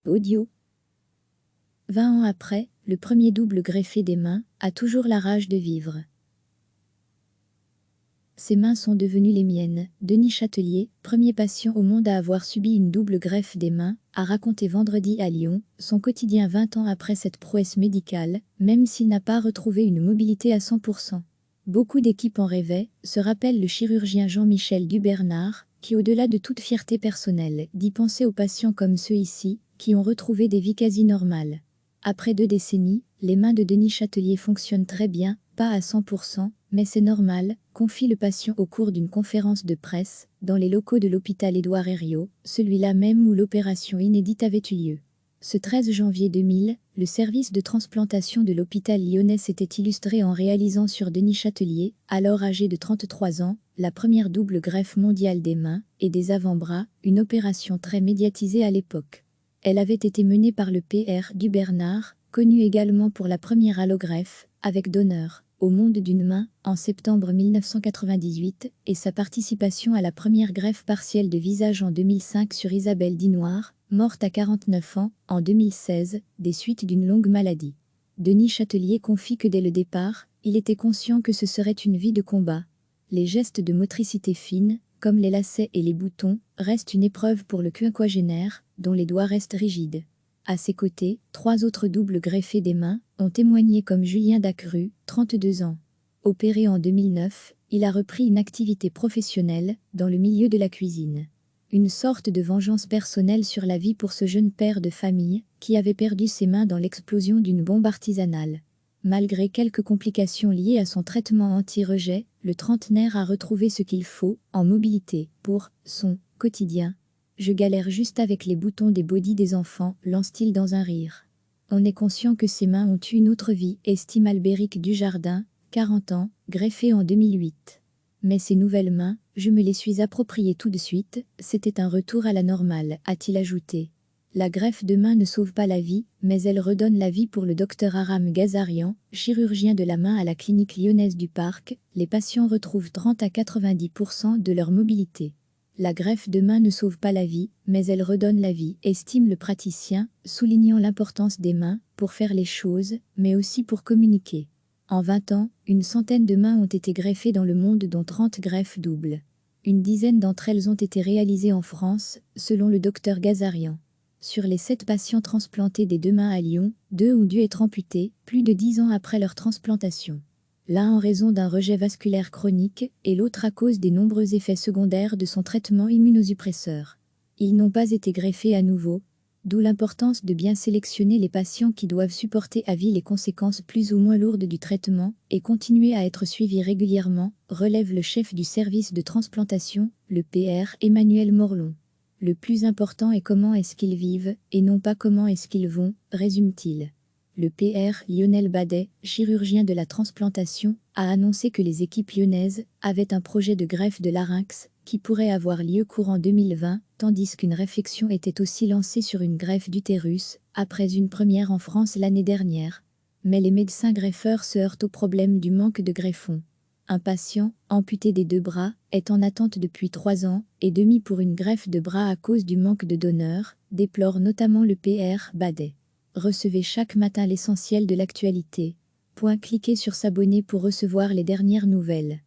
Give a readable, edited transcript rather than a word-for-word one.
Audio. 20 ans après, le premier double greffé des mains a toujours la rage de vivre. Ces mains sont devenues les miennes. Denis Châtelier, premier patient au monde à avoir subi une double greffe des mains, a raconté vendredi à Lyon son quotidien 20 ans après cette prouesse médicale, même s'il n'a pas retrouvé une mobilité à 100%. Beaucoup d'équipes en rêvaient, se rappelle le chirurgien Jean-Michel Dubernard, qui au-delà de toute fierté personnelle, dit penser aux patients comme ceux ici, qui ont retrouvé des vies quasi normales. Après 2 décennies, les mains de Denis Châtelier fonctionnent très bien, pas à 100%, mais c'est normal, confie le patient au cours d'une conférence de presse, dans les locaux de l'hôpital Édouard Herriot, celui-là même où l'opération inédite avait eu lieu. Ce 13 janvier 2000, le service de transplantation de l'hôpital lyonnais s'était illustré en réalisant sur Denis Châtelier, alors âgé de 33 ans, la première double greffe mondiale des mains et des avant-bras, une opération très médiatisée à l'époque. Elle avait été menée par le Pr Dubernard, connu également pour la première allogreffe, avec donneur, au monde d'une main, en septembre 1998, et sa participation à la première greffe partielle de visage en 2005 sur Isabelle Dinoir, morte à 49 ans, en 2016, des suites d'une longue maladie. Denis Châtelier confie que dès le départ, il était conscient que ce serait une vie de combat. Les gestes de motricité fine, comme les lacets et les boutons, restent une épreuve pour le quinquagénaire, dont les doigts restent rigides. À ses côtés, 3 autres doubles greffés des mains ont témoigné comme Julien Dacru, 32 ans. Opéré en 2009, il a repris une activité professionnelle dans le milieu de la cuisine. Une sorte de vengeance personnelle sur la vie pour ce jeune père de famille qui avait perdu ses mains dans l'explosion d'une bombe artisanale. Malgré quelques complications liées à son traitement anti-rejet, le trentenaire a retrouvé ce qu'il faut, en mobilité, pour son quotidien. Je galère juste avec les boutons des bodys des enfants, lance-t-il dans un rire. On est conscient que ces mains ont eu une autre vie, estime Albéric Dujardin, 40 ans, greffé en 2008. Mais ces nouvelles mains, je me les suis appropriées tout de suite, c'était un retour à la normale, a-t-il ajouté. La greffe de main ne sauve pas la vie, mais elle redonne la vie pour le docteur Aram Gazarian, chirurgien de la main à la clinique lyonnaise du Parc. Les patients retrouvent 30 à 90% de leur mobilité. La greffe de main ne sauve pas la vie, mais elle redonne la vie, estime le praticien, soulignant l'importance des mains pour faire les choses, mais aussi pour communiquer. En 20 ans, une centaine de mains ont été greffées dans le monde, dont 30 greffes doubles. Une dizaine d'entre elles ont été réalisées en France, selon le docteur Gazarian. Sur les 7 patients transplantés des 2 mains à Lyon, 2 ont dû être amputés, plus de 10 ans après leur transplantation. L'un en raison d'un rejet vasculaire chronique et l'autre à cause des nombreux effets secondaires de son traitement immunosuppresseur. Ils n'ont pas été greffés à nouveau, d'où l'importance de bien sélectionner les patients qui doivent supporter à vie les conséquences plus ou moins lourdes du traitement et continuer à être suivis régulièrement, relève le chef du service de transplantation, le PR Emmanuel Morlon. Le plus important est comment est-ce qu'ils vivent, et non pas comment est-ce qu'ils vont, résume-t-il. Le PR Lionel Badet, chirurgien de la transplantation, a annoncé que les équipes lyonnaises avaient un projet de greffe de larynx qui pourrait avoir lieu courant 2020, tandis qu'une réflexion était aussi lancée sur une greffe d'utérus, après une première en France l'année dernière. Mais les médecins greffeurs se heurtent au problème du manque de greffons. Un patient, amputé des 2 bras, est en attente depuis 3 ans et demi pour une greffe de bras à cause du manque de donneurs, déplore notamment le PR Badet. Recevez chaque matin l'essentiel de l'actualité. Cliquez sur s'abonner pour recevoir les dernières nouvelles.